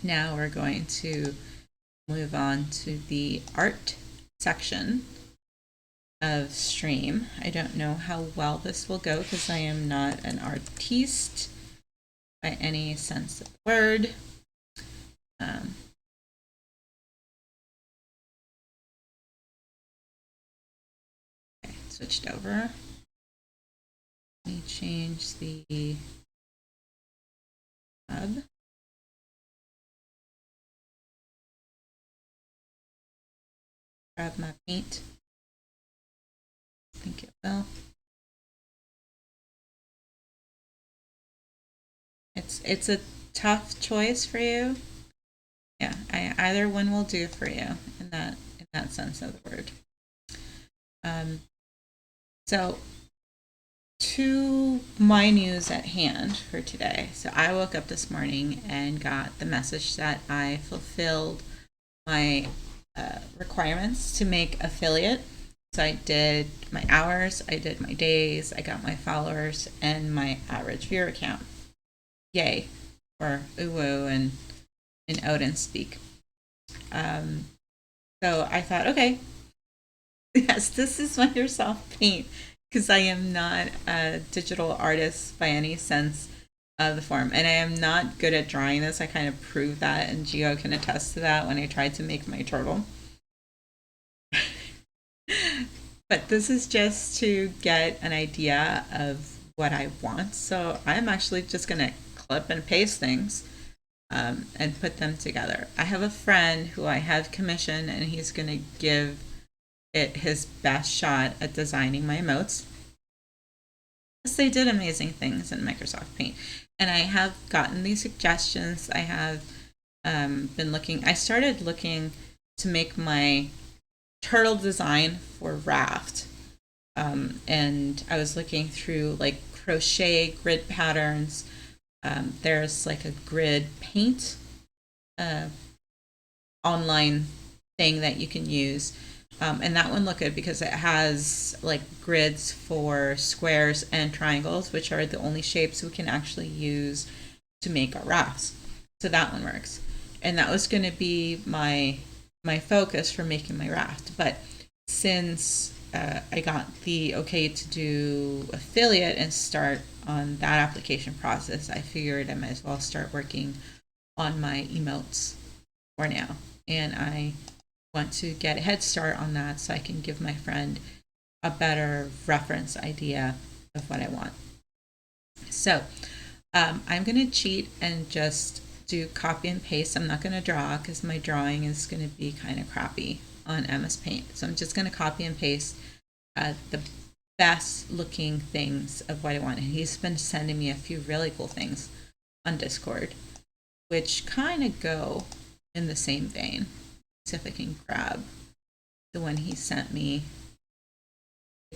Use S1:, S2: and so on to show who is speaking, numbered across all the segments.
S1: Now we're going to move on to the art section of stream. I don't know how well this will go because I am not an artiste by any sense of the word. Okay, switched over. Let me change the hub. Grab my paint. I think it will. It's a tough choice for you. Yeah, either one will do for you in that sense of the word. So to my news at hand for today. So I woke up this morning and got the message that I fulfilled my requirements to make affiliate. So I did my hours, I did my days, I got my followers, and my average viewer count. Yay, or uwu and in Odin speak. So I thought, okay, yes, this is Microsoft Paint because I am not a digital artist by any sense of the form, and I am not good at drawing this. I kind of proved that, and Gio can attest to that when I tried to make my turtle. But this is just to get an idea of what I want. So I'm actually just going to clip and paste things and put them together. I have a friend who I have commissioned, and he's going to give it his best shot at designing my emotes. Yes, they did amazing things in Microsoft Paint. And I have gotten these suggestions. I have been looking, I started looking to make my turtle design for Raft. And I was looking through like crochet grid patterns. There's like a grid paint online thing that you can use. And that one looked good because it has like grids for squares and triangles, which are the only shapes we can actually use to make our rafts. So that one works. And that was going to be my focus for making my raft. But since I got the okay to do affiliate and start on that application process, I figured I might as well start working on my emotes for now. And I want to get a head start on that so I can give my friend a better reference idea of what I want. So I'm going to cheat and just do copy and paste. I'm not going to draw because my drawing is going to be kind of crappy on MS Paint. So I'm just going to copy and paste the best looking things of what I want. And he's been sending me a few really cool things on Discord, which kind of go in the same vein. See if I can grab the one he sent me.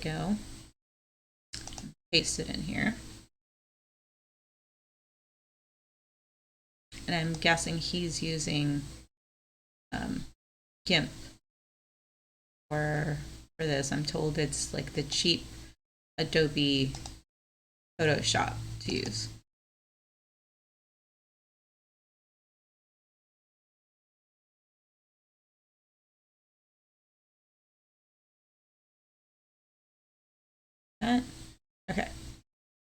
S1: Go. Paste it in here. And I'm guessing he's using GIMP for this. I'm told it's like the cheap Adobe Photoshop to use. Okay.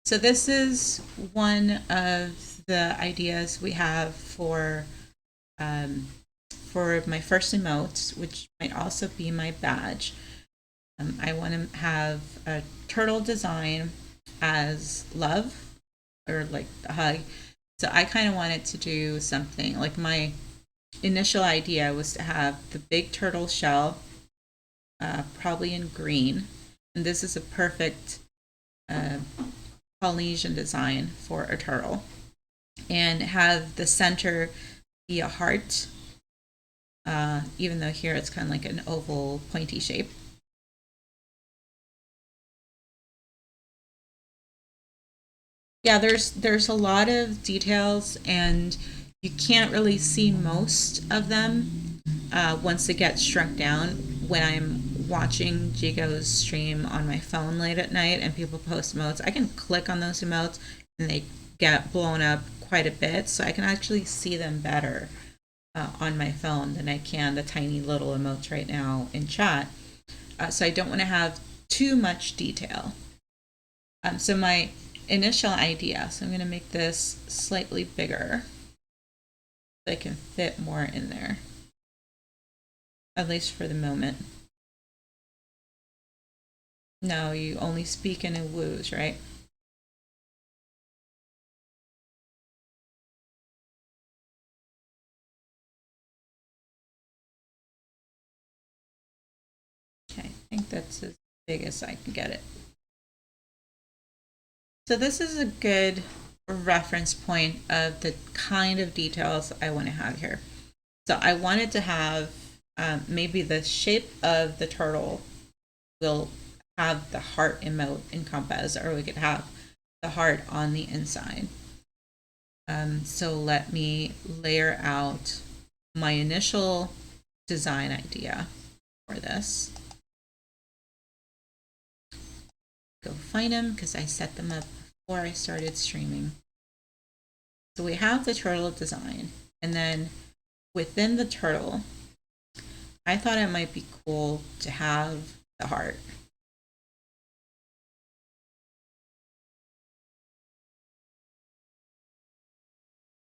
S1: So this is one of the ideas we have for my first emote, which might also be my badge. I want to have a turtle design as love or like a hug. So I kind of wanted to do something like my initial idea was to have the big turtle shell, probably in green. And this is a perfect Polynesian design for a turtle. And have the center be a heart, even though here it's kind of like an oval pointy shape. Yeah, there's a lot of details, and you can't really see most of them once it gets shrunk down. When I'm watching Jigo's stream on my phone late at night and people post emotes, I can click on those emotes and they get blown up quite a bit, so I can actually see them better on my phone than I can the tiny little emotes right now in chat. So I don't want to have too much detail. So my initial idea, so I'm going to make this slightly bigger so I can fit more in there, at least for the moment. No, you only speak in woos, right? Okay, I think that's as big as I can get it. So this is a good reference point of the kind of details I want to have here. So I wanted to have maybe the shape of the turtle will have the heart emote encompass, or we could have the heart on the inside. So let me layer out my initial design idea for this. Go find them because I set them up before I started streaming. So we have the turtle design, and then within the turtle, I thought it might be cool to have the heart.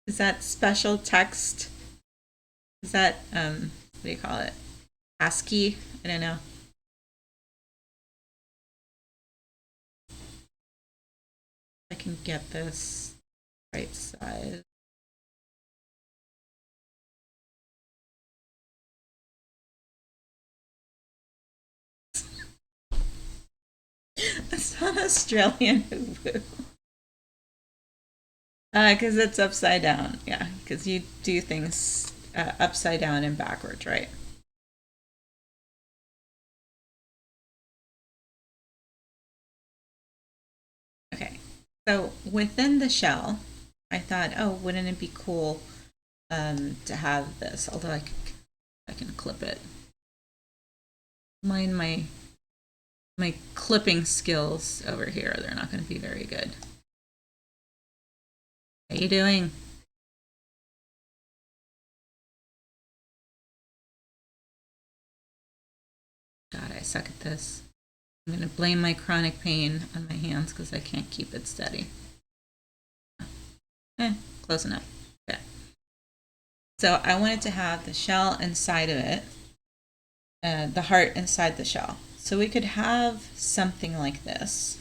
S1: Is that special text? Is that what do you call it? ASCII? I don't know. I can get this right size. It's not Australian hoovoo. Because it's upside down. Yeah, because you do things upside down and backwards, right? Okay. So within the shell, I thought, oh, wouldn't it be cool to have this? Although I can clip it. Mind my clipping skills over here. They're not going to be very good. How you doing? God, I suck at this. I'm going to blame my chronic pain on my hands because I can't keep it steady. Close enough. Okay. So I wanted to have the shell inside of it, the heart inside the shell. So we could have something like this.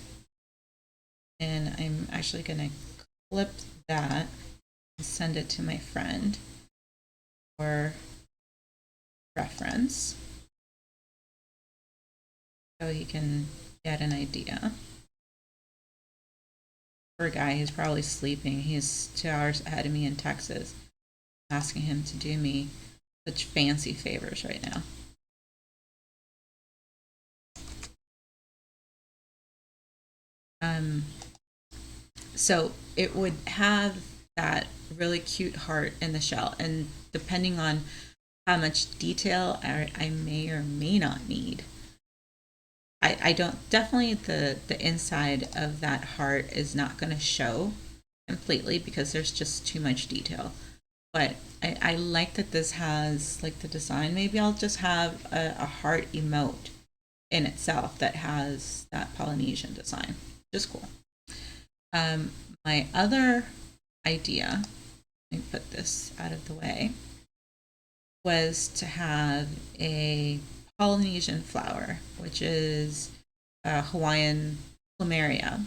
S1: And I'm actually going to clip that and send it to my friend for reference so he can get an idea. For a guy who's probably sleeping, he's 2 hours ahead of me in Texas, asking him to do me such fancy favors right now. So it would have that really cute heart in the shell, and depending on how much detail I may or may not need, I don't definitely the inside of that heart is not going to show completely because there's just too much detail. But I like that this has like the design. Maybe I'll just have a heart emote in itself that has that Polynesian design. Just cool. My other idea, let me put this out of the way, was to have a Polynesian flower, which is Hawaiian plumeria,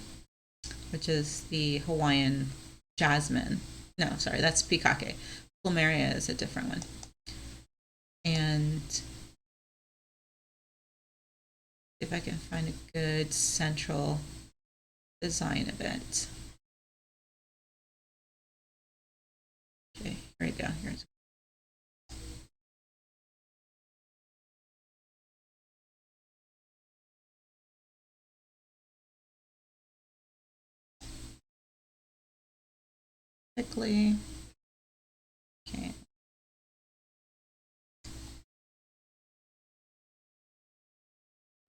S1: which is the Hawaiian jasmine. No, sorry, that's pikake. Plumeria is a different one. And if I can find a good central design of it. Okay, here we go. Here's quickly. Okay.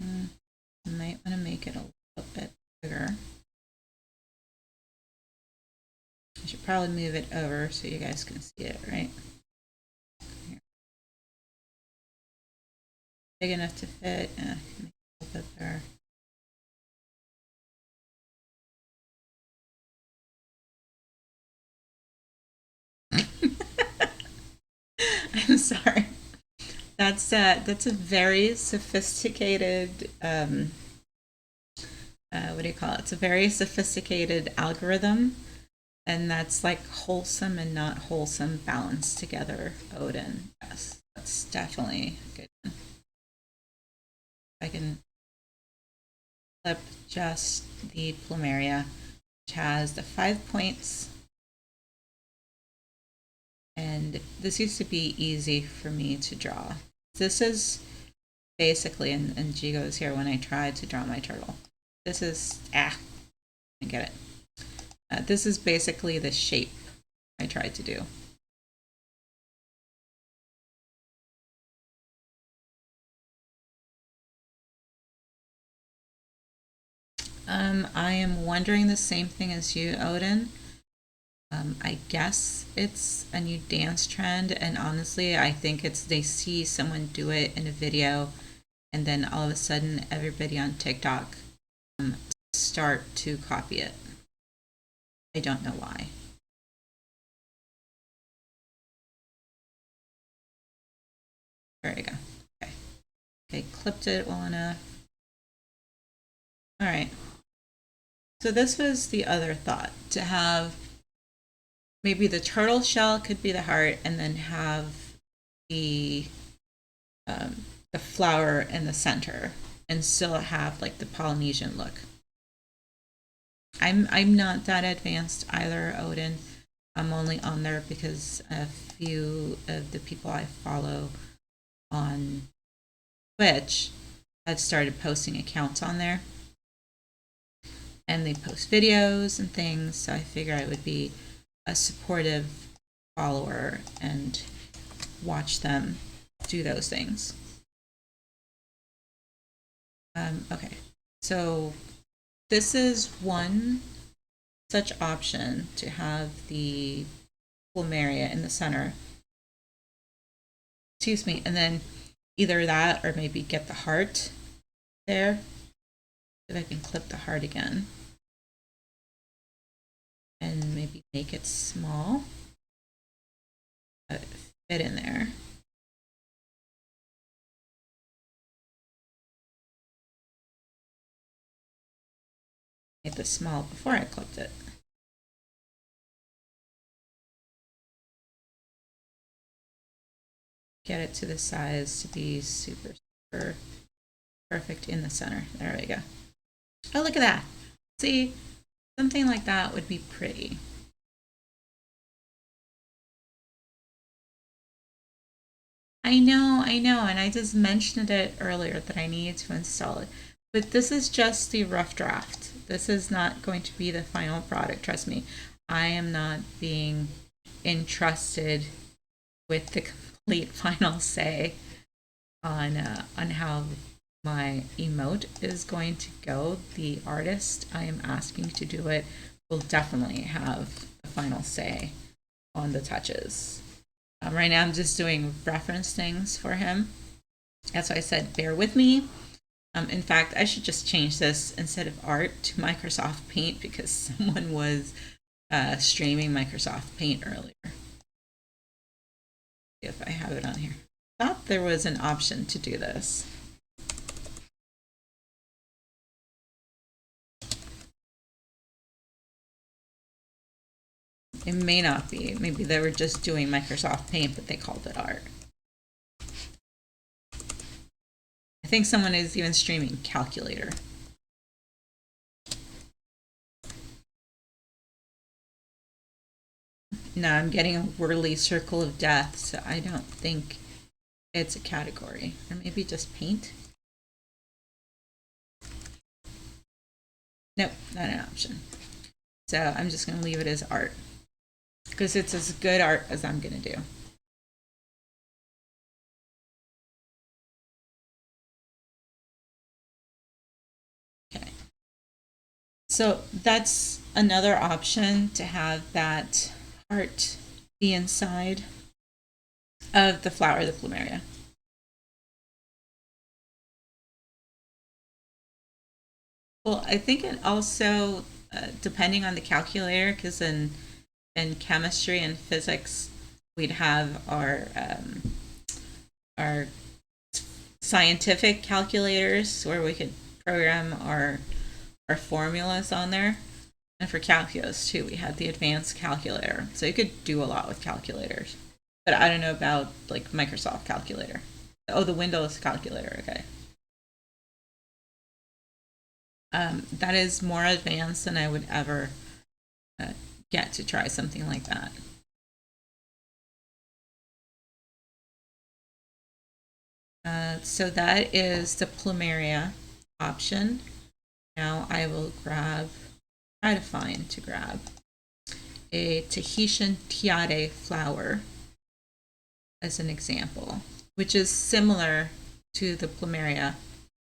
S1: I might want to make it a little bit bigger. I should probably move it over so you guys can see it, right? big enough to fit. Make it a little bit there. I'm sorry. That's a very sophisticated what do you call it? It's a very sophisticated algorithm, and that's like wholesome and not wholesome balanced together. Odin, yes, that's definitely good. I can flip just the plumeria, which has the 5 points. And this used to be easy for me to draw. This is basically, and G goes here when I tried to draw my turtle. This is, I get it. This is basically the shape I tried to do. I am wondering the same thing as you, Odin. I guess it's a new dance trend, and honestly, I think it's they see someone do it in a video, and then all of a sudden, everybody on TikTok start to copy it. I don't know why. There you go. Okay. Okay, clipped it well enough. All right. So this was the other thought, to have maybe the turtle shell could be the heart, and then have the the flower in the center, and still have like the Polynesian look. I'm not that advanced either, Odin. I'm only on there because a few of the people I follow on Twitch had started posting accounts on there, and they post videos and things. So I figure I would be a supportive follower and watch them do those things. Okay, so this is one such option, to have the plumeria in the center. Excuse me, and then either that or maybe get the heart there. If I can clip the heart again and maybe make it small, fit in there. Made this small before I clipped it. Get it to the size to be super, super perfect in the center. There we go. Oh, look at that. See, something like that would be pretty. I know, and I just mentioned it earlier that I needed to install it. But this is just the rough draft. This is not going to be the final product, trust me. I am not being entrusted with the complete final say on how my emote is going to go. The artist I am asking to do it will definitely have the final say on the touches. Right now, I'm just doing reference things for him. That's why I said bear with me. In fact, I should just change this instead of art to Microsoft Paint, because someone was streaming Microsoft Paint earlier. If I have it on here. Thought there was an option to do this. It may not be. Maybe they were just doing Microsoft Paint, but they called it art. I think someone is even streaming Calculator. No, I'm getting a whirly circle of death, so I don't think it's a category. Or maybe just paint? Nope, not an option. So I'm just going to leave it as art, because it's as good art as I'm going to do. Okay. So that's another option, to have that heart be inside of the flower of the plumeria. Well, I think it also, depending on the calculator, because in chemistry and physics, we'd have our scientific calculators where we could program our formulas on there. And for calculus too, we had the advanced calculator. So you could do a lot with calculators. But I don't know about like Microsoft calculator. Oh, the Windows calculator. Okay. That is more advanced than I would ever uh, get to try something like that. So that is the plumeria option. Now I will try to grab a Tahitian tiare flower as an example, which is similar to the plumeria.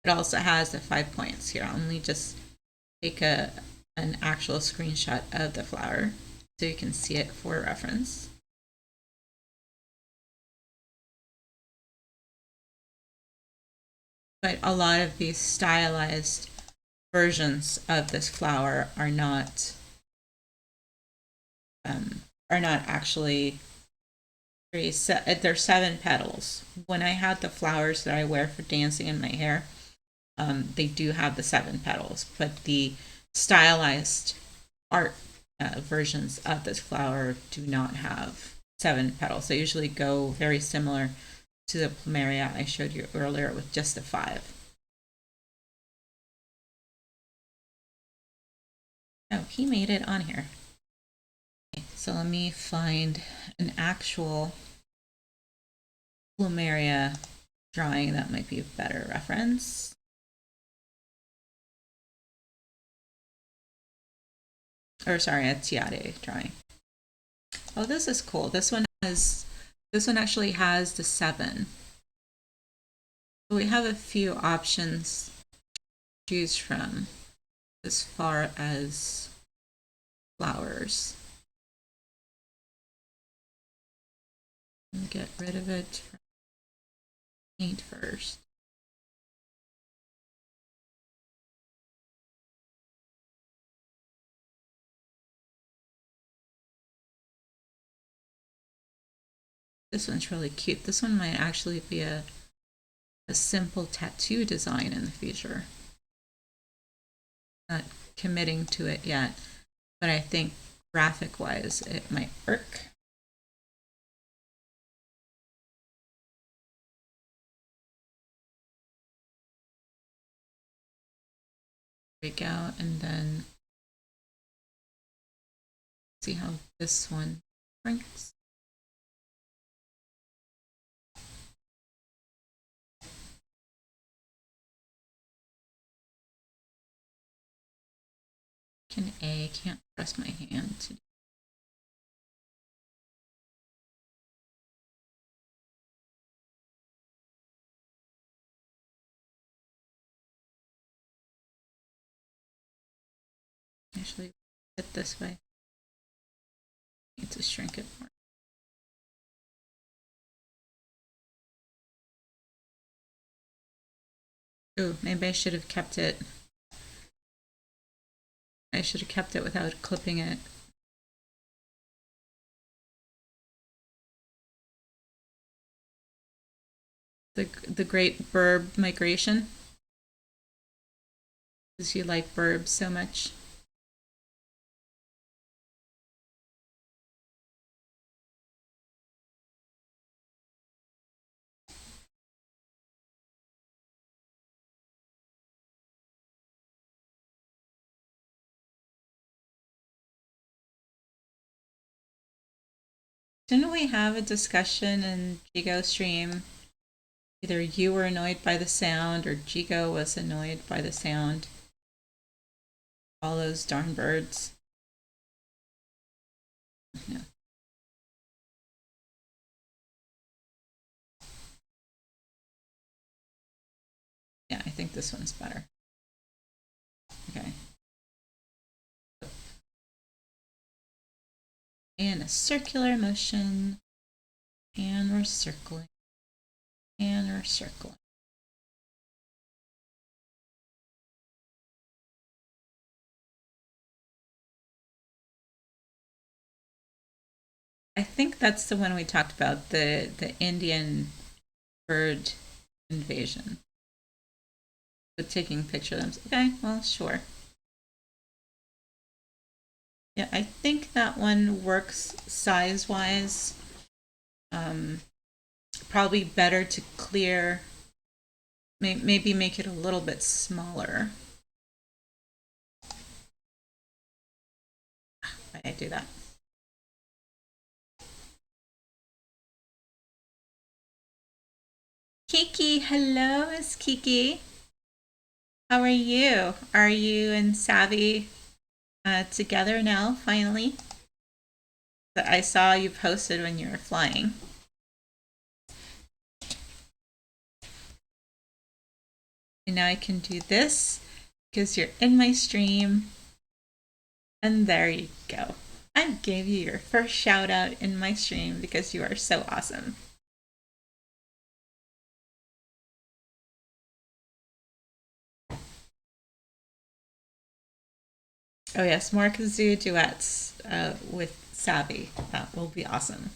S1: It also has the 5 points here. I'll only just take an actual screenshot of the flower so you can see it for reference. But a lot of these stylized versions of this flower are not actually they're 7 petals. When I had the flowers that I wear for dancing in my hair, they do have the 7 petals, but the stylized art versions of this flower do not have 7 petals. They usually go very similar to the plumeria I showed you earlier with just the 5. Oh, he made it on here. Okay, so let me find an actual plumeria drawing that might be a better reference. Or sorry, a tiare drawing. Oh, this is cool. This one actually has the 7. So we have a few options to choose from as far as flowers. Get rid of it from paint first. This one's really cute. This one might actually be a simple tattoo design in the future. Not committing to it yet, but I think graphic wise it might work. Break out and then see how this one shrinks. Can't press my hand to. Actually it this way. I need to shrink it more. Oh, maybe I should have kept it. I should have kept it without clipping it. The great bird migration. Because you like burbs so much. Didn't we have a discussion in Jigo stream? Either you were annoyed by the sound or Jigo was annoyed by the sound. All those darn birds. No. Yeah, I think this one's better. Okay. And a circular motion. And we're circling. And we're circling. I think that's the one we talked about, the Indian bird invasion. With taking picture of them. Okay, well, sure. Yeah, I think that one works size wise. Um, Probably better to clear, maybe make it a little bit smaller. Why did I do that? Kiki, hello, Miss Kiki. How are you? Are you and Savvy together now, finally? I saw you posted when you were flying. And now I can do this because you're in my stream. And there you go. I gave you your first shout out in my stream because you are so awesome. Oh, yes, more kazoo duets with Savvy. That will be awesome.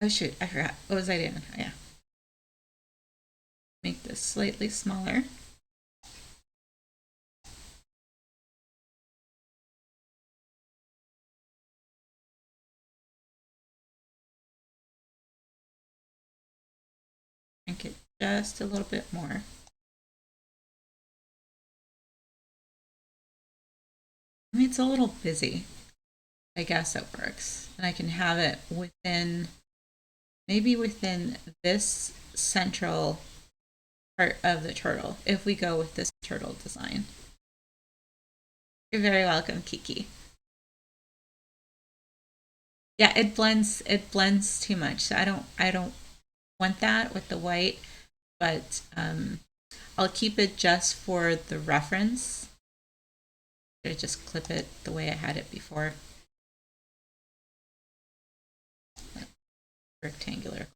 S1: Oh, shoot, I forgot. What was I doing? Oh, yeah. Make this slightly smaller. Make it just a little bit more. I mean, it's a little busy. I guess it works. And I can have it within, maybe within this central part of the turtle, if we go with this turtle design. You're very welcome, Kiki. Yeah, it blends too much. So I don't want that with the white, but I'll keep it just for the reference. I just clip it the way I had it before. Rectangular.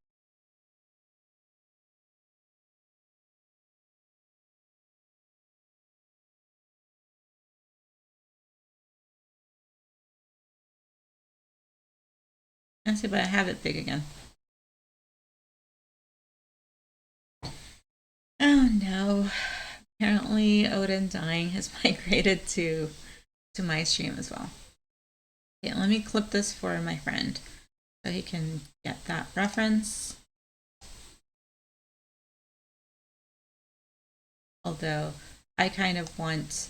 S1: I see, but I have it big again. Oh no. Apparently Odin dying has migrated to my stream as well. Okay, let me clip this for my friend so he can get that reference. Although I kind of want,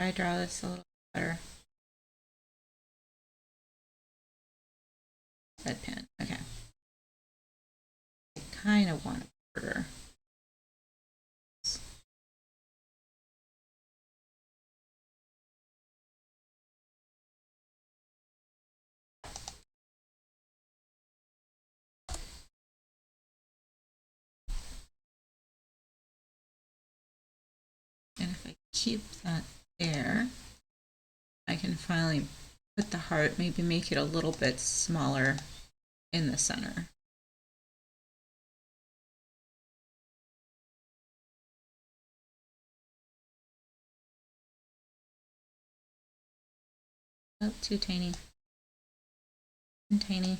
S1: I draw this a little better. Red pen. Okay. I kind of want a border. And if I keep that there, I can finally put the heart, maybe make it a little bit smaller in the center. Oh, too tiny. And tiny.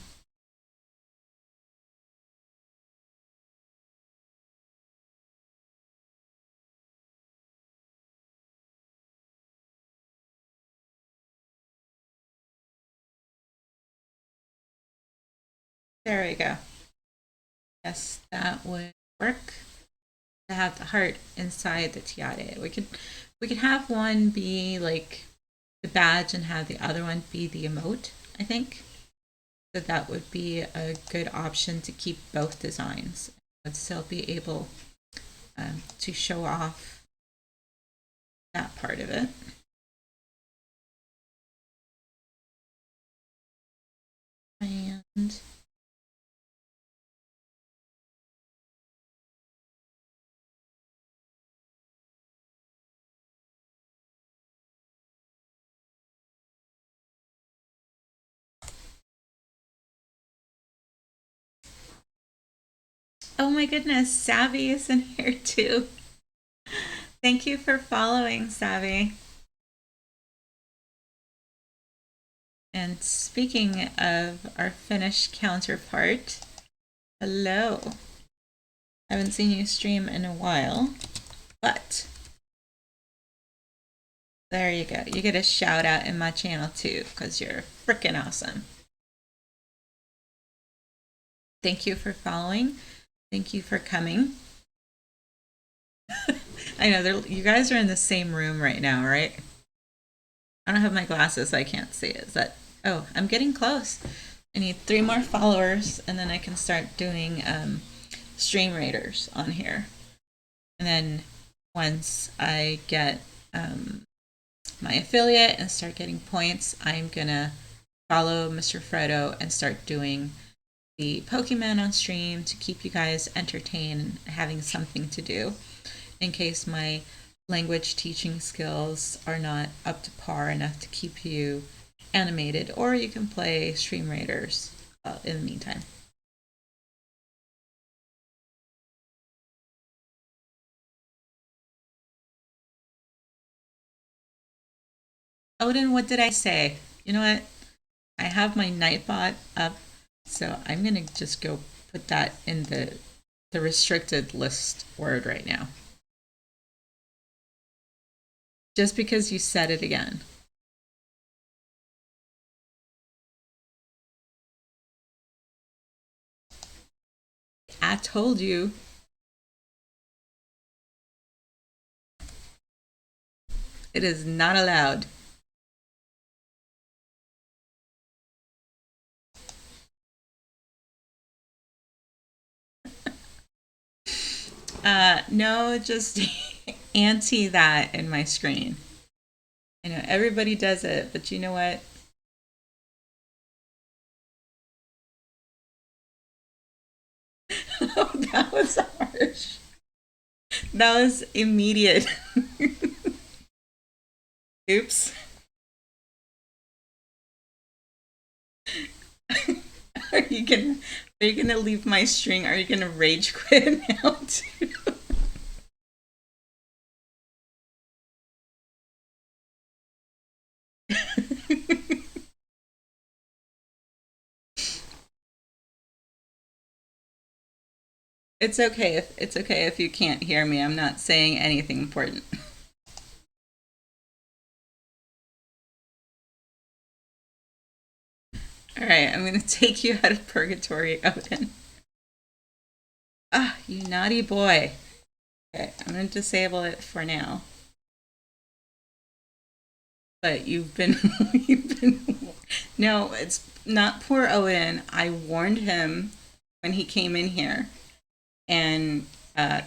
S1: There we go. Yes, that would work. To have the heart inside the tiare. We could have one be like the badge and have the other one be the emote, I think. So that would be a good option to keep both designs, but still be able to show off that part of it. And oh my goodness, Savvy is in here too. Thank you for following, Savvy. And speaking of our Finnish counterpart, hello. I haven't seen you stream in a while, but there you go. You get a shout out in my channel too, because you're freaking awesome. Thank you for following. Thank you for coming. I know you guys are in the same room right now, right? I don't have my glasses, so I can't see it. Is that? Oh, I'm getting close. I need 3 more followers, and then I can start doing stream raiders on here. And then once I get my affiliate and start getting points, I'm gonna follow Mr. Frodo and start doing the Pokemon on stream to keep you guys entertained and having something to do in case my language teaching skills are not up to par enough to keep you animated, or you can play Stream Raiders in the meantime. Odin, what did I say? You know what? I have my Nightbot up, so I'm gonna just go put that in the restricted list word right now. Just because you said it again. I told you. It is not allowed. No, just anti that in my screen. I know everybody does it, but you know what? Oh, that was harsh. That was immediate. Oops. Are you gonna leave my string? Are you gonna rage quit now too? It's okay if you can't hear me. I'm not saying anything important. All right, I'm gonna take you out of purgatory, Odin. Ah, you naughty boy. Okay, I'm gonna disable it for now. But you've been. No, it's not poor Odin. I warned him when he came in here, and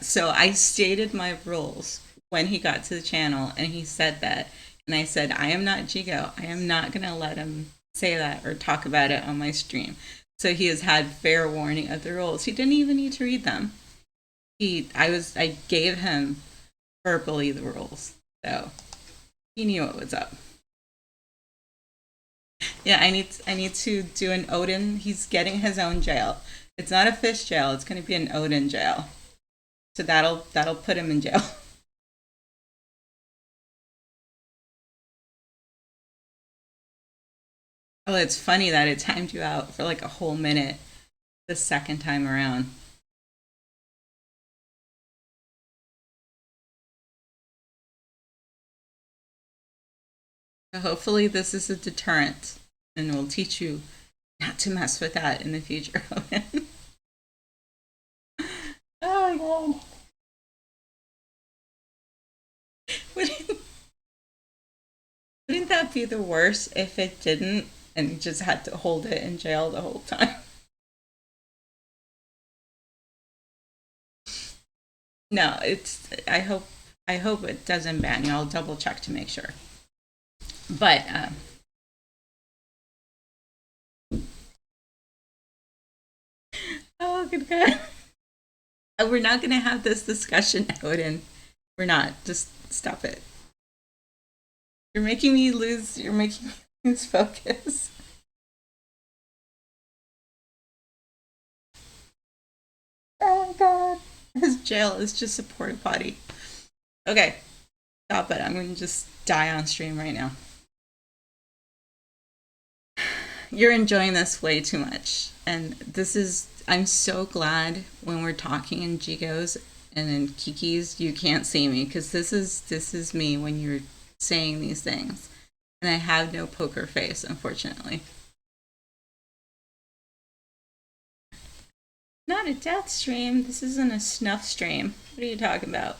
S1: so I stated my rules when he got to the channel, and he said that, and I said I am not Jigo. I am not gonna let him say that or talk about it on my stream. So he has had fair warning of the rules. He didn't even need to read them. I gave him verbally the rules, so he knew what was up. Yeah, I need to do an Odin. He's getting his own jail. It's not a fish jail. It's going to be an Odin jail. So that'll put him in jail. Oh, it's funny that it timed you out for like a whole minute the second time around. So hopefully this is a deterrent and will teach you not to mess with that in the future. Oh my god. Wouldn't, wouldn't that be the worst if it didn't and you just had to hold it in jail the whole time? No, it's I hope it doesn't ban you. I'll double check to make sure. But oh good god. We're not gonna have this discussion, Odin. We're not. Just stop it. You're making me lose focus. Oh my god. His jail is just a porta potty. Okay, stop it. I'm gonna just die on stream right now. You're enjoying this way too much. And I'm so glad when we're talking in Jigos and in Kikis, you can't see me because this is me when you're saying these things. And I have no poker face, unfortunately. Not a death stream. This isn't a snuff stream. What are you talking about?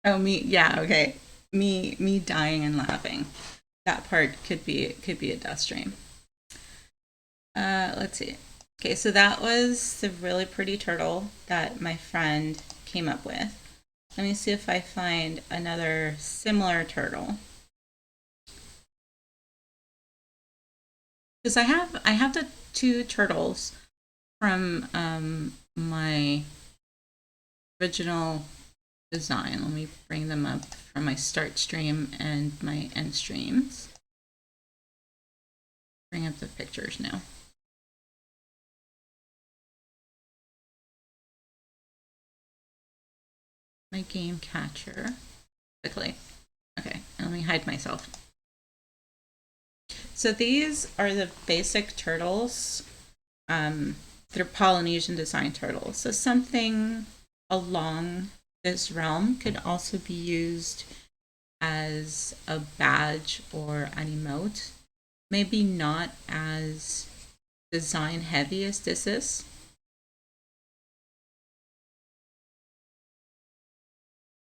S1: Oh, me. Yeah, okay. Me dying and laughing. That part could be a death stream. Let's see. Okay, so that was the really pretty turtle that my friend came up with. Let me see if I find another similar turtle. Because I have the two turtles from my original design. Let me bring them up from my start stream and my end streams. Bring up the pictures now. My game catcher. Quickly. Okay, and let me hide myself. So these are the basic turtles. They're Polynesian design turtles. So something along this realm could also be used as a badge or an emote. Maybe not as design heavy as this is.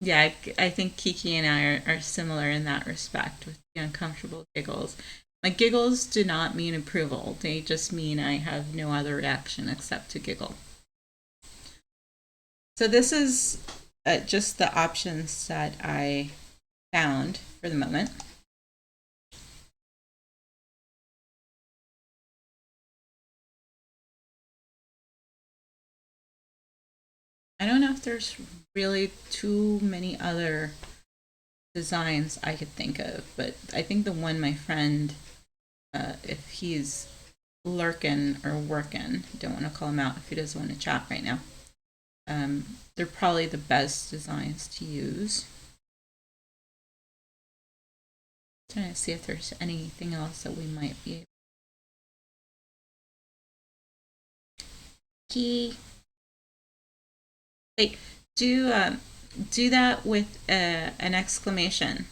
S1: Yeah, I think Kiki and I are similar in that respect with the uncomfortable giggles. My giggles do not mean approval, they just mean I have no other reaction except to giggle. So, this is just the options that I found for the moment. I don't know if there's really too many other designs I could think of, but I think the one my friend, if he's lurking or working, don't want to call him out if he doesn't want to chat right now. They're probably the best designs to use. Trying to see if there's anything else that we might be able. Key. Wait, do that with an exclamation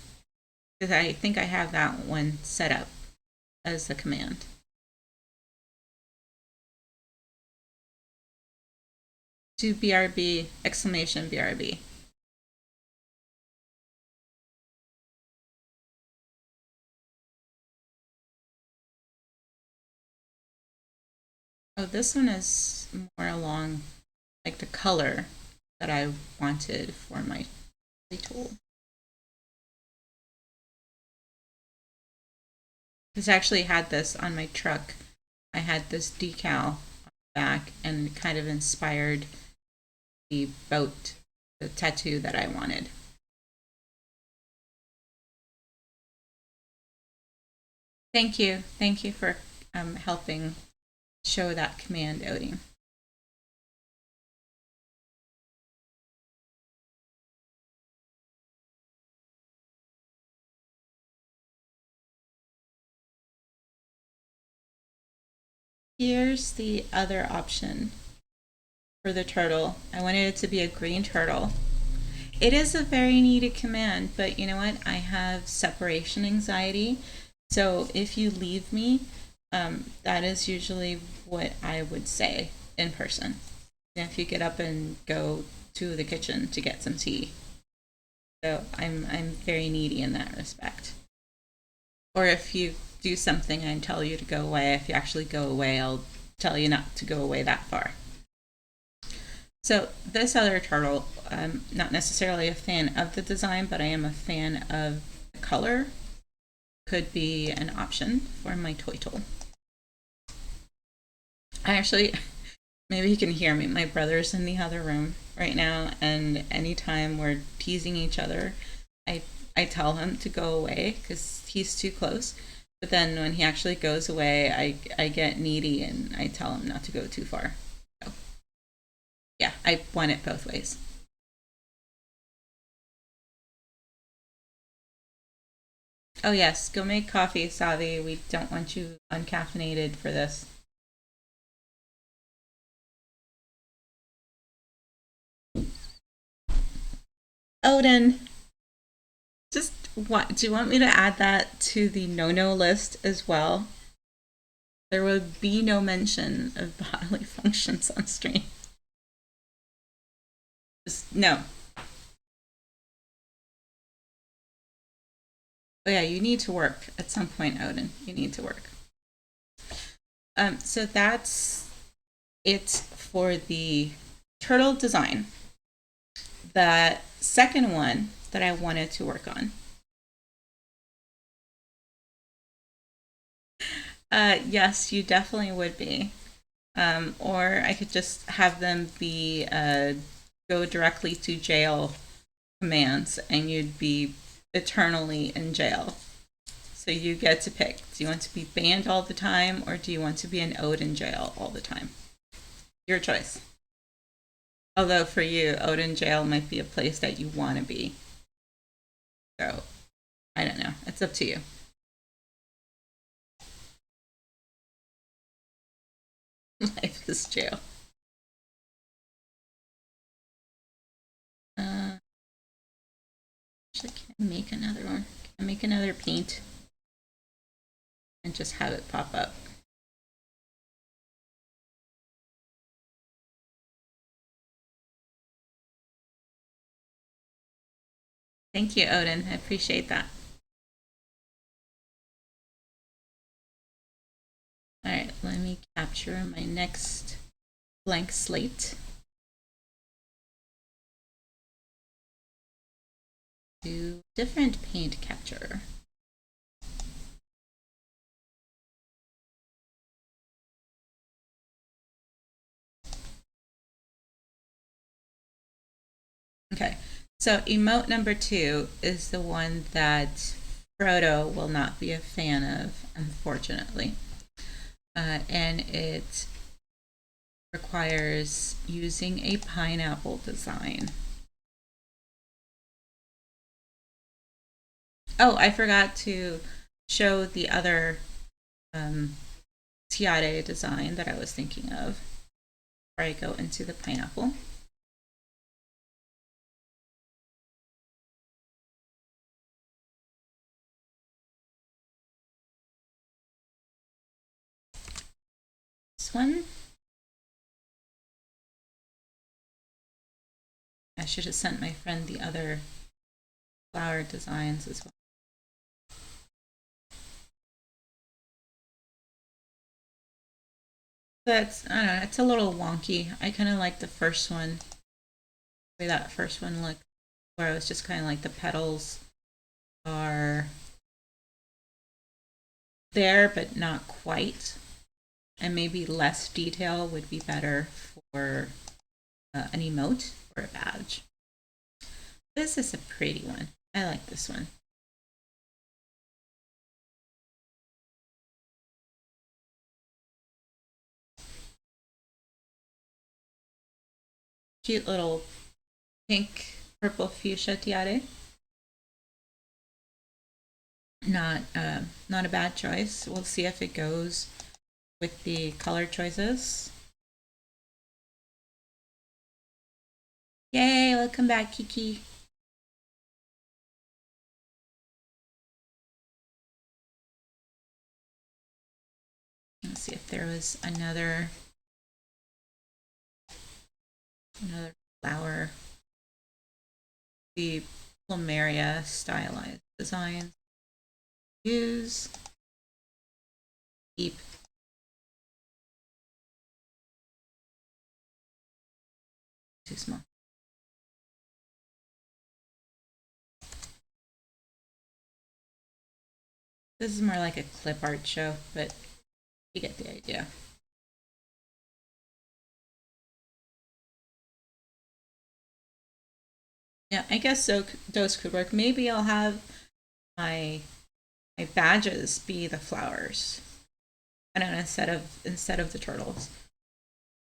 S1: because I think I have that one set up as the command. Do BRB exclamation BRB. Oh, this one is more along like the color that I wanted for my tool. Because I actually had this on my truck. I had this decal on the back and it kind of inspired the boat, the tattoo that I wanted. Thank you. Thank you for helping show that command outing. Here's the other option for the turtle. I wanted it to be a green turtle. It is a very needed command, but you know what? I have separation anxiety. So if you leave me, that is usually what I would say in person. If you get up and go to the kitchen to get some tea. So I'm very needy in that respect. Or if you do something and tell you to go away, if you actually go away, I'll tell you not to go away that far. So this other turtle, I'm not necessarily a fan of the design, but I am a fan of the color. Could be an option for my toy tool. I actually, maybe you can hear me. My brother's in the other room right now, and anytime we're teasing each other, I I tell him to go away because he's too close. But then when he actually goes away, I get needy and I tell him not to go too far. So, Yeah, I want it both ways. Oh yes, go make coffee, Savi. We don't want you uncaffeinated for this. Odin, just what? Do you want me to add that to the no-no list as well? There would be no mention of bodily functions on stream. Just no. Oh yeah, you need to work at some point, Odin. You need to work. So that's it for the turtle design. The second one that I wanted to work on. Yes, you definitely would be. Or I could just have them be go directly to jail commands and you'd be eternally in jail. So you get to pick. Do you want to be banned all the time or do you want to be an ode in jail all the time? Your choice. Although for you, Odin jail might be a place that you want to be. So I don't know. It's up to you. Life is jail. Actually, can I make another one? Can I make another paint and just have it pop up? Thank you, Odin. I appreciate that. All right, let me capture my next blank slate. Do different paint capture. Okay, so emote number 2 is the one that Frodo will not be a fan of, unfortunately. And it requires using a pineapple design. Oh, I forgot to show the other tiare design that I was thinking of before I go into the pineapple. This one. I should have sent my friend the other flower designs as well. That's, I don't know, it's a little wonky. I kind of like the first one, the way that first one looked, where it was just kind of like the petals are there, but not quite. And maybe less detail would be better for an emote or a badge. This is a pretty one. I like this one. Cute little pink purple fuchsia tiare. Not a bad choice. We'll see if it goes with the color choices. Yay, welcome back, Kiki. Let's see if there was another flower. The plumeria stylized designs. Use. Keep. Too small. This is more like a clip art show, but you get the idea. Yeah, I guess so. Those could work. Maybe I'll have my my badges be the flowers. I don't know, instead of the turtles.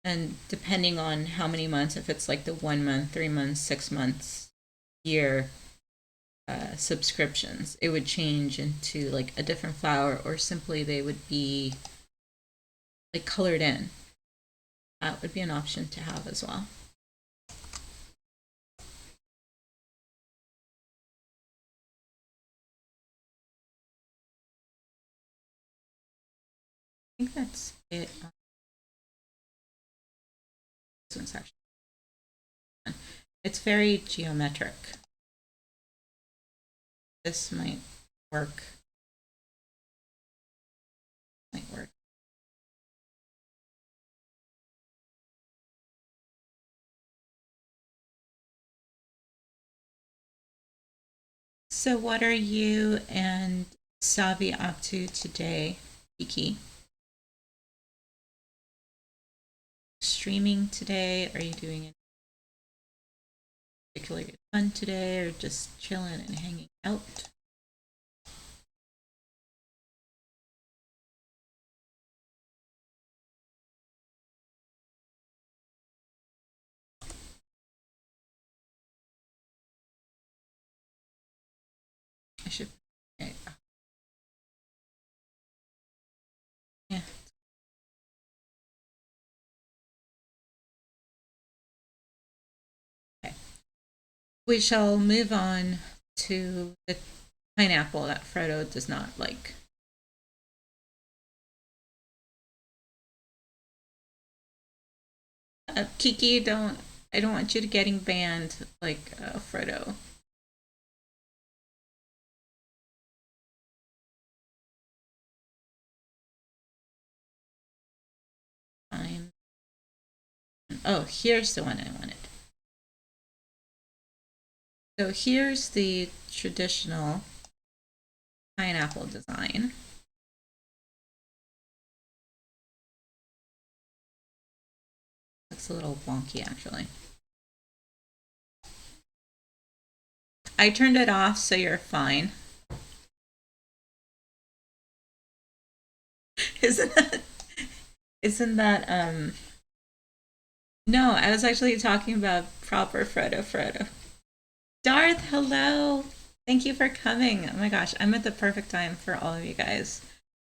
S1: And depending on how many months, if it's like the 1 month, 3 months, 6 months, year subscriptions, it would change into like a different flower, or simply they would be like colored in. That would be an option to have as well. I think that's it. This one's actually, it's very geometric. This might work. Might work. So what are you and Savi up to today, Kiki? Streaming today? Are you doing anything particularly fun today, or just chilling and hanging out? I should. Okay. Yeah. Okay. We shall move on to the pineapple that Frodo does not like. Kiki, don't. I don't want you to getting banned like Frodo. Fine. Oh, here's the one I wanted. So here's the traditional pineapple design. Looks a little wonky actually. I turned it off, so you're fine. Isn't that isn't that no, I was actually talking about proper Frodo. Darth, hello. Thank you for coming. Oh my gosh, I'm at the perfect time for all of you guys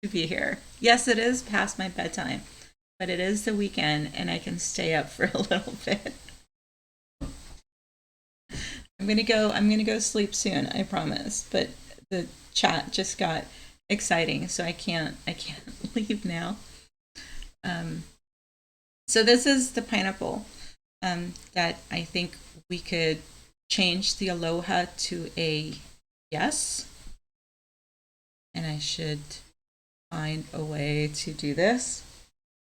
S1: to be here. Yes, it is past my bedtime, but it is the weekend and I can stay up for a little bit. I'm gonna go sleep soon, I promise. But the chat just got exciting, so I can't leave now. Um, so this is the pineapple that I think we could change the aloha to a yes. And I should find a way to do this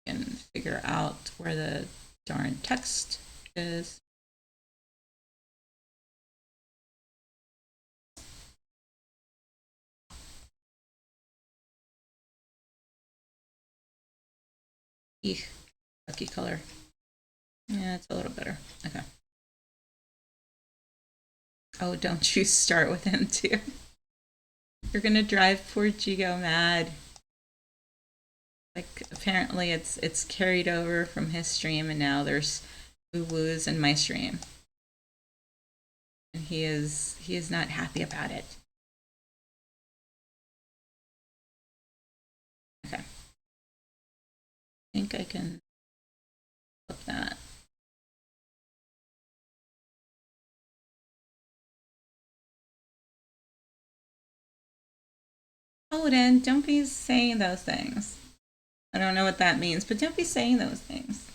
S1: and figure out where the darn text is. Eek, lucky color. Yeah, it's a little better. Okay. Oh, don't you start with him too. You're gonna drive poor Jigo mad. Like apparently it's carried over from his stream, and now there's woo woos in my stream, and he is not happy about it. Okay, I think I can flip that. Odin, don't be saying those things. I don't know what that means, but don't be saying those things.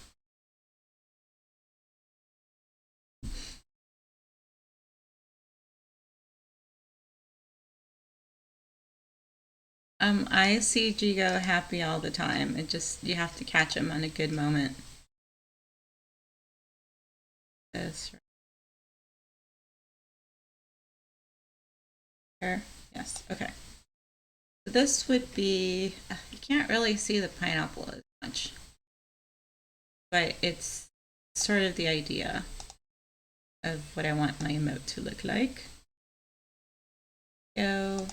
S1: I see Jigo happy all the time. It just you have to catch him on a good moment. This right. Yes. Okay. So this would be. You can't really see the pineapple as much, but it's sort of the idea of what I want my emote to look like. So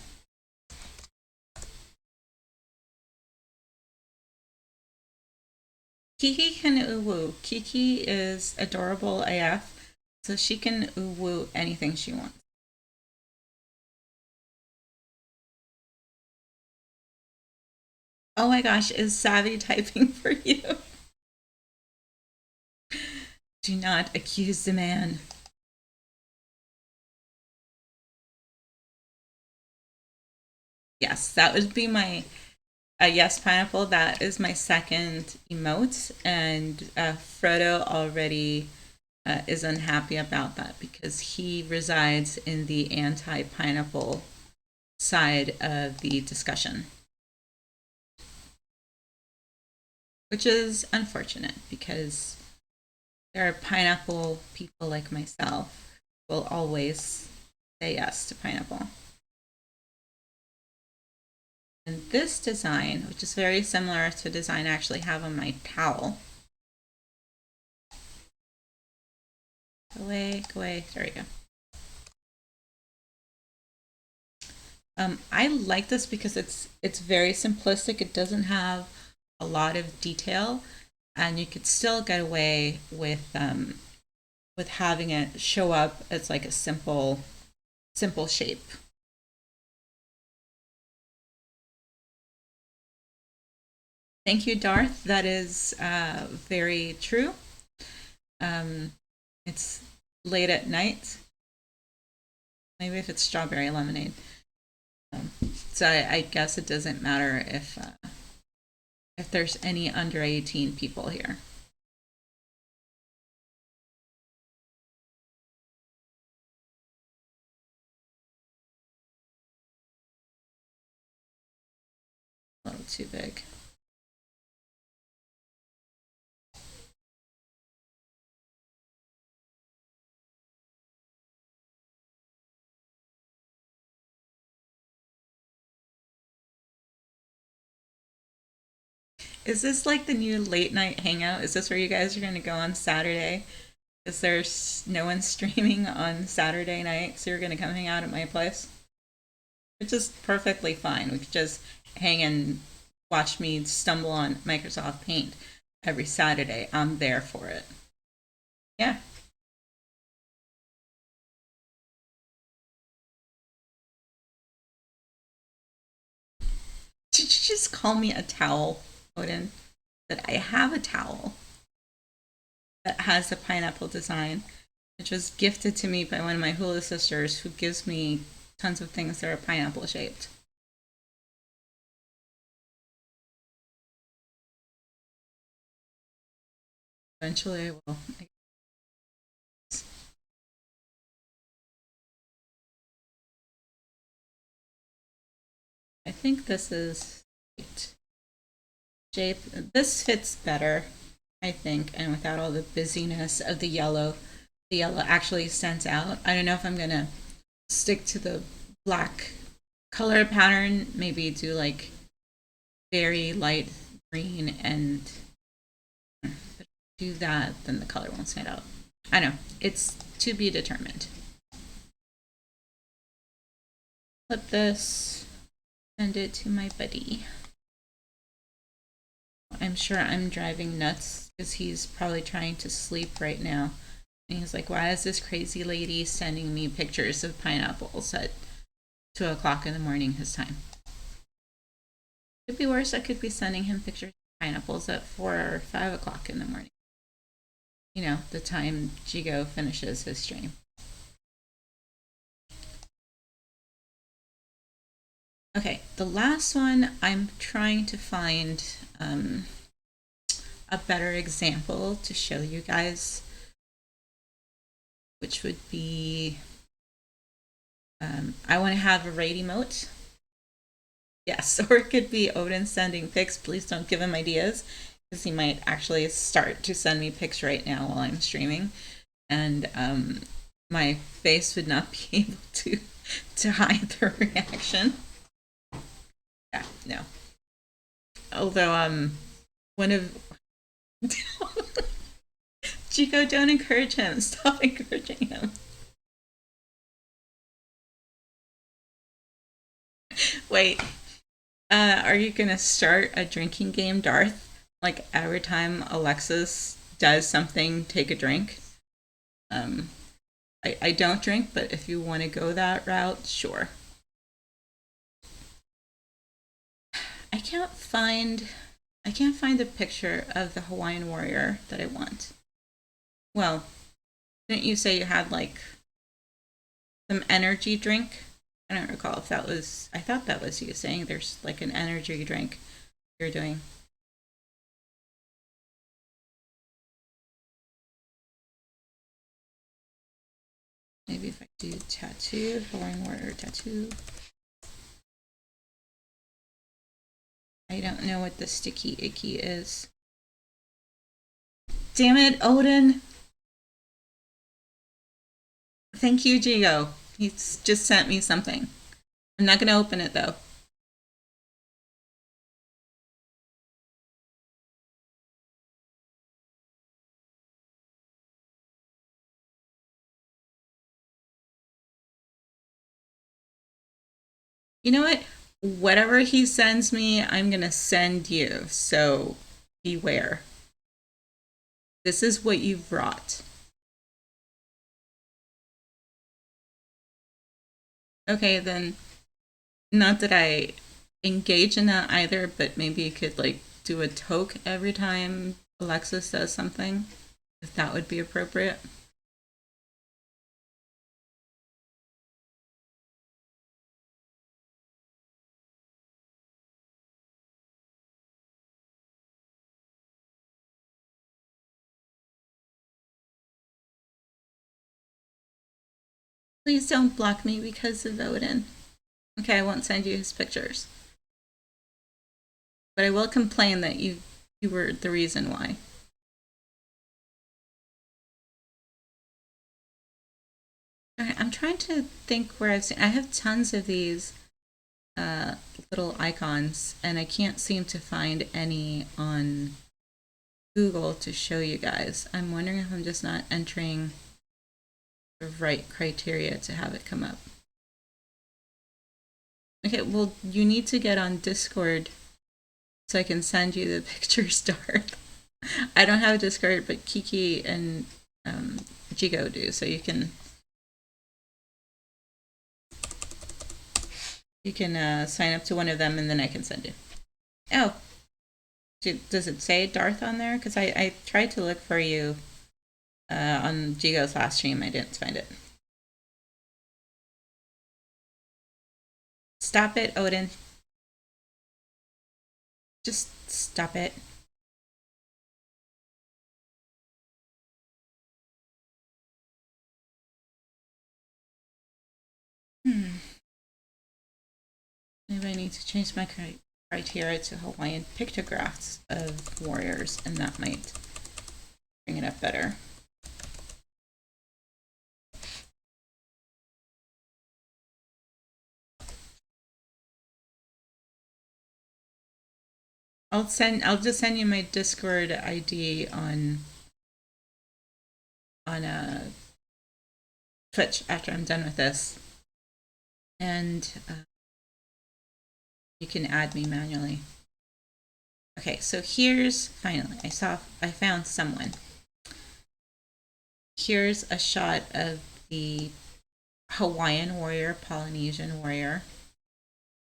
S1: Kiki can uwu. Kiki is adorable AF, so she can uwu anything she wants. Oh my gosh, is savvy typing for you? Do not accuse the man. Yes, that would be my yes, pineapple. That is my second emote, and Frodo already is unhappy about that because he resides in the anti-pineapple side of the discussion, which is unfortunate because there are pineapple people like myself who will always say yes to pineapple. And this design, which is very similar to the design I actually have on my towel. Go away, go away. There we go. I like this because it's very simplistic. It doesn't have a lot of detail, and you could still get away with having it show up as like a simple shape. Thank you, Darth. That is very true. Um, it's late at night. Maybe if it's strawberry lemonade. So I guess it doesn't matter if there's any under 18 people here. A little too big. Is this like the new late night hangout? Is this where you guys are going to go on Saturday? Is there no one streaming on Saturday night? So you're going to come hang out at my place? Which is perfectly fine. We could just hang and watch me stumble on Microsoft Paint every Saturday. I'm there for it. Yeah. Did you just call me a towel, Odin? That I have a towel that has a pineapple design, which was gifted to me by one of my hula sisters who gives me tons of things that are pineapple shaped. Eventually I will. I think this is shape. This fits better, I think, and without all the busyness of the yellow actually stands out. I don't know if I'm gonna stick to the black color pattern. Maybe do like very light green and do that, then the color won't stand out. I know it's to be determined. Flip this, send it to my buddy. I'm sure I'm driving nuts because he's probably trying to sleep right now. And he's like, why is this crazy lady sending me pictures of pineapples at 2 o'clock in the morning his time? Could be worse. I could be sending him pictures of pineapples at 4 or 5 o'clock in the morning. You know, the time Jigo finishes his stream. Okay, the last one I'm trying to find a better example to show you guys, which would be I want to have a raid emote. Yes, or it could be Odin sending pics. Please don't give him ideas because he might actually start to send me pics right now while I'm streaming, and my face would not be able to hide the reaction. Yeah, no. Although one of Chico, don't encourage him. Stop encouraging him. Wait, are you gonna start a drinking game, Darth? like every time Alexis does something, take a drink. Um, I don't drink, but if you want to go that route, sure. I can't find I can't find a picture of the Hawaiian warrior that I want. Well, didn't you say you had like some energy drink? I don't recall if that was. I thought that was you saying there's like an energy drink you're doing. Maybe if I do tattoo, Hawaiian warrior tattoo. I don't know what the sticky icky is. Damn it, Odin. Thank you, Jigo. He's just sent me something. I'm not going to open it though. You know what? Whatever he sends me, I'm going to send you. So beware. This is what you've brought. Okay, then, not that I engage in that either, but maybe you could like do a toke every time Alexis says something, if that would be appropriate. Please don't block me because of Odin. Okay, I won't send you his pictures. But I will complain that you were the reason why. Alright, I'm trying to think where I've seen. I have tons of these uh, little icons, and I can't seem to find any on Google to show you guys. I'm wondering if I'm just not entering the right criteria to have it come up. Okay, well, you need to get on Discord so I can send you the pictures, Darth. I don't have Discord, but Kiki and Jigo do, so you can sign up to one of them, and then I can send you. Oh, does it say Darth on there? Because I tried to look for you on Jigo's last stream. I didn't find it. Stop it, Odin. Just stop it. Hmm. Maybe I need to change my criteria to Hawaiian pictographs of warriors, and that might bring it up better. I'll just send you my Discord ID on Twitch after I'm done with this, and you can add me manually. Okay, so here's finally I found someone. Here's a shot of the Hawaiian warrior, Polynesian warrior,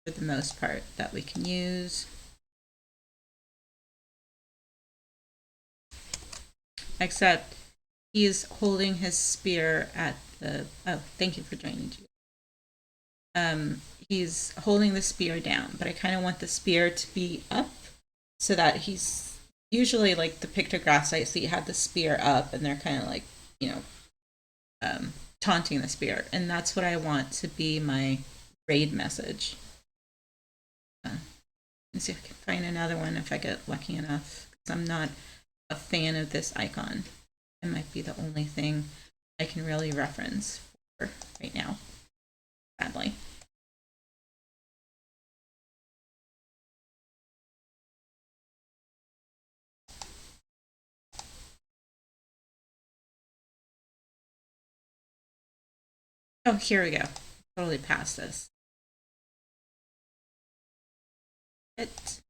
S1: for the most part, that we can use. Except he's holding his spear at the. Oh, thank you for joining. He's holding the spear down, but I kind of want the spear to be up so that he's usually like the pictographs I see had the spear up and they're kind of like, you know, taunting the spear. And that's what I want to be my raid message. Let's see if I can find another one if I get lucky enough. Because I'm not a fan of this icon. It might be the only thing I can really reference for right now, sadly. Oh, here we go. Totally passed this. It.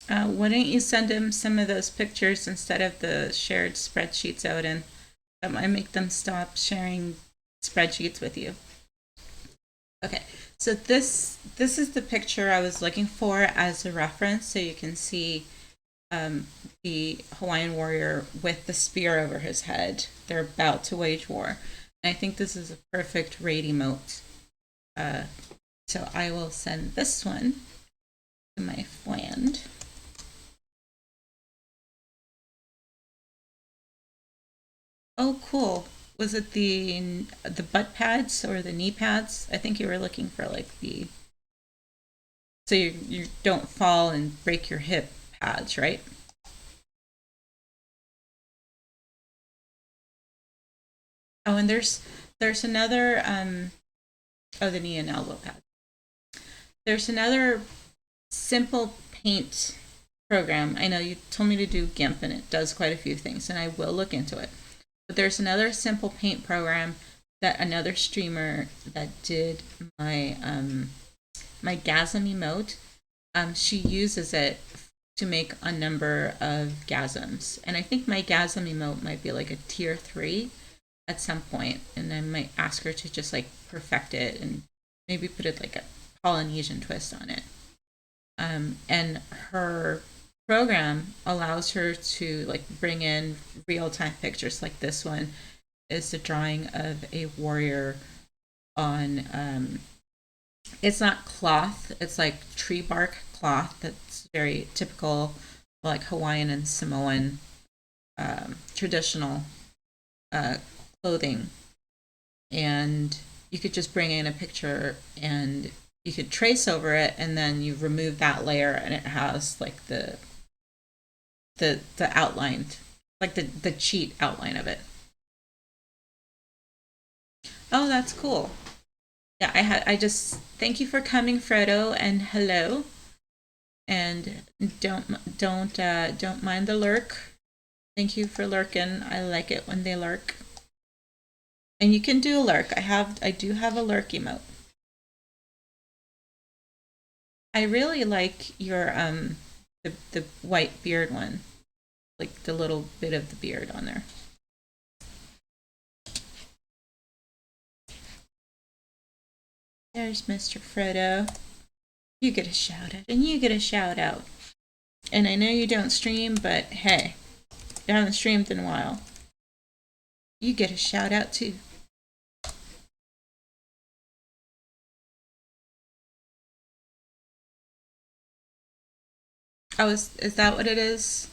S1: Why don't you send him some of those pictures instead of the shared spreadsheets out, and that might make them stop sharing spreadsheets with you. Okay, so this is the picture I was looking for as a reference, so you can see um, the Hawaiian warrior with the spear over his head. They're about to wage war, and I think this is a perfect raid emote. Uh, so I will send this one to my friend. Oh, cool. Was it the butt pads or the knee pads? I think you were looking for like the so you don't fall and break your hip pads, right? Oh, and there's another oh, the knee and elbow pad. There's another simple paint program. I know you told me to do GIMP and it does quite a few things, and I will look into it. But there's another simple paint program that another streamer that did my gasm emote. She uses it to make a number of gasms, and I think my gasm emote might be like a tier 3 at some point, and I might ask her to just like perfect it and maybe put it like a Polynesian twist on it. And her program allows her to like bring in real time pictures. Like this one is the drawing of a warrior on it's not cloth, it's like tree bark cloth that's very typical, like Hawaiian and Samoan traditional uh, clothing. And you could just bring in a picture and you could trace over it, and then you remove that layer and it has like the outlined, like the cheat outline of it. Oh, that's cool. Yeah, I just thank you for coming, Frodo, and hello. And don't mind the lurk. Thank you for lurking. I like it when they lurk. And you can do a lurk. I do have a lurk emote. I really like your the white beard one, like the little bit of the beard on there. There's Mr. Frodo. You get a shout out, and you get a shout out. And I know you don't stream, but hey, you haven't streamed in a while. You get a shout out too. Oh, is that what it is?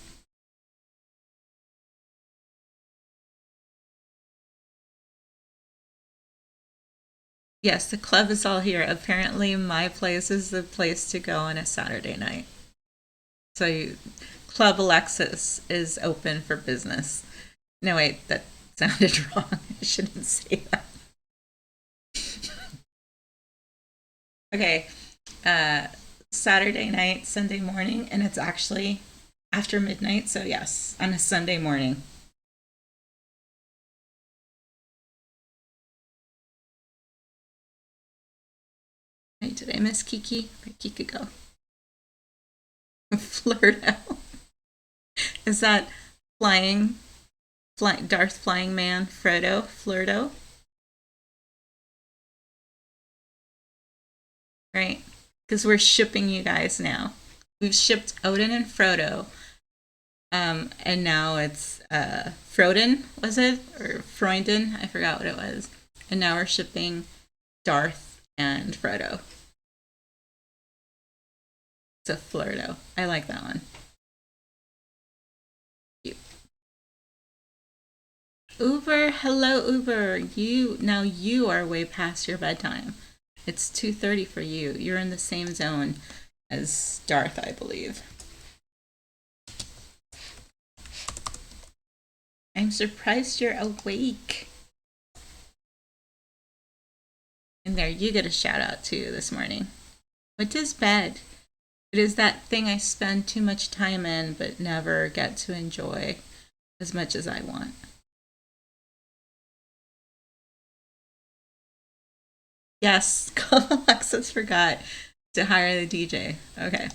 S1: Yes, the club is all here. Apparently, my place is the place to go on a Saturday night. So, Club Alexis is open for business. No, wait, that sounded wrong. I shouldn't say that. Okay, uh, Saturday night, Sunday morning, and it's actually after midnight. So, yes, on a Sunday morning. Wait, did I miss Kiki? Where'd Kiki go? Flirt out. Is that flying, Darth Flying Man, Frodo, Flirto? Right? Because we're shipping you guys now. We've shipped Odin and Frodo, and now it's Froden, was it? Or Freuden? I forgot what it was. And now we're shipping Darth and Frodo. So Flirto. I like that one. Uber, hello Uber. You are way past your bedtime. It's 2:30 for you. You're in the same zone as Darth, I believe. I'm surprised you're awake. And there, you get a shout out too this morning. What is bed? It is that thing I spend too much time in but never get to enjoy as much as I want. Yes, Alexis forgot to hire the DJ. Okay.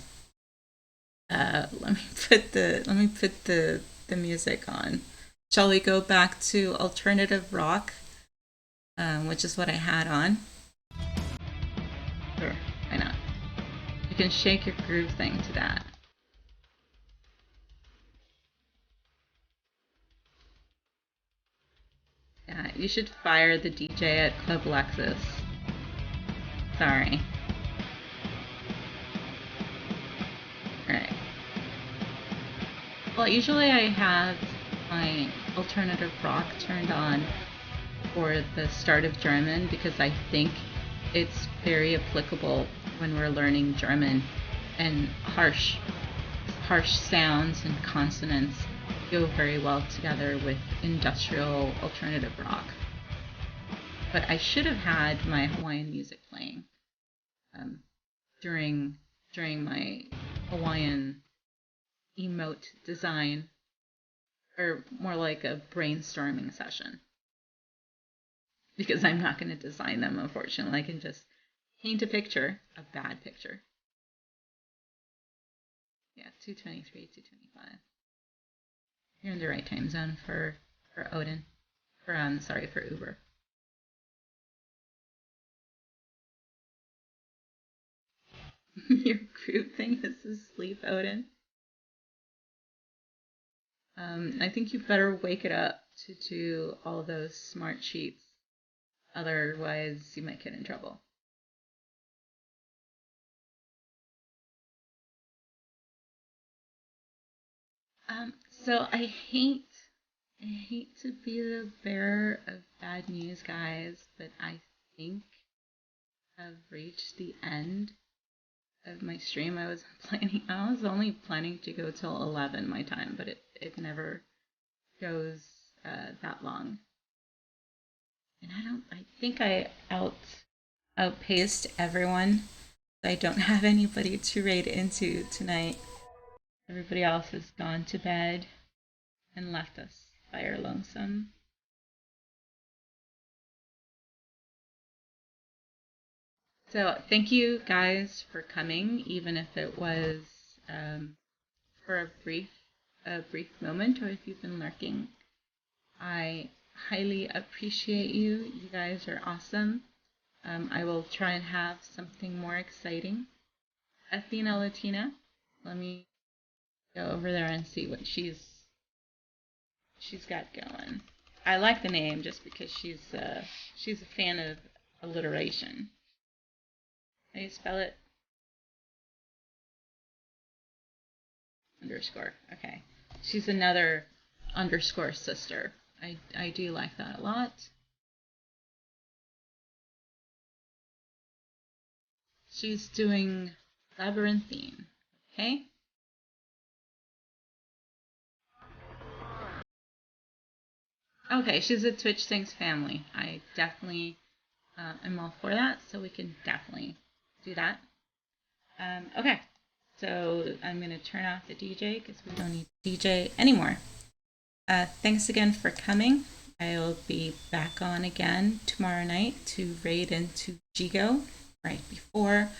S1: Let me put the music on. Shall we go back to alternative rock, which is what I had on? Sure, why not? You can shake your groove thing to that. Yeah, you should fire the DJ at Club Lexus. Sorry. Alright. Well, usually I have my alternative rock turned on for the start of German because I think it's very applicable when we're learning German, and harsh sounds and consonants go very well together with industrial alternative rock. But I should have had my Hawaiian music playing during my Hawaiian emote design, or more like a brainstorming session, because I'm not going to design them, unfortunately. I can just paint a picture, a bad picture. Yeah, 223, 225. You're in the right time zone for Odin. For Uber. Your group thing is asleep, Odin. I think you better wake it up to do all those smart sheets. Otherwise, you might get in trouble. So I hate to be the bearer of bad news, guys, but I think I've reached the end of my stream. I was only planning to go till 11 my time, but it never goes that long. And I think I outpaced everyone. I don't have anybody to raid into tonight. Everybody else has gone to bed and left us by our lonesome. So thank you guys for coming, even if it was for a brief moment, or if you've been lurking. I highly appreciate you. You guys are awesome. I will try and have something more exciting. Athena Latina, let me go over there and see what she's got going. I like the name just because she's a fan of alliteration. How do you spell it? Underscore. Okay. She's another underscore sister. I do like that a lot. She's doing Labyrinthine. Okay? Okay, she's a Twitch Things family. I definitely am all for that, so we can definitely do that. Okay, so I'm going to turn off the DJ because we don't need DJ anymore. Thanks again for coming. I'll be back on again tomorrow night to raid into Jigo right before.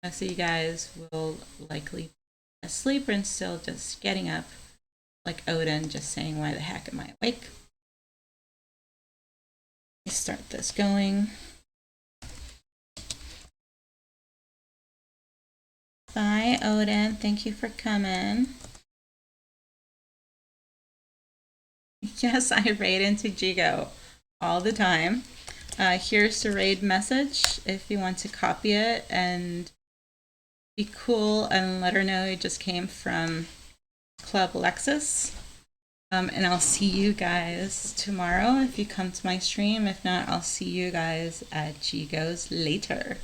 S1: Most of you guys will likely be asleep and still just getting up, like Odin, just saying, why the heck am I awake? Let's start this going. Bye, Odin. Thank you for coming. Yes, I raid into Jigo all the time. Here's the raid message if you want to copy it and be cool and let her know it just came from Club Lexus. And I'll see you guys tomorrow if you come to my stream. If not, I'll see you guys at Jigo's later.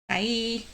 S1: Bye.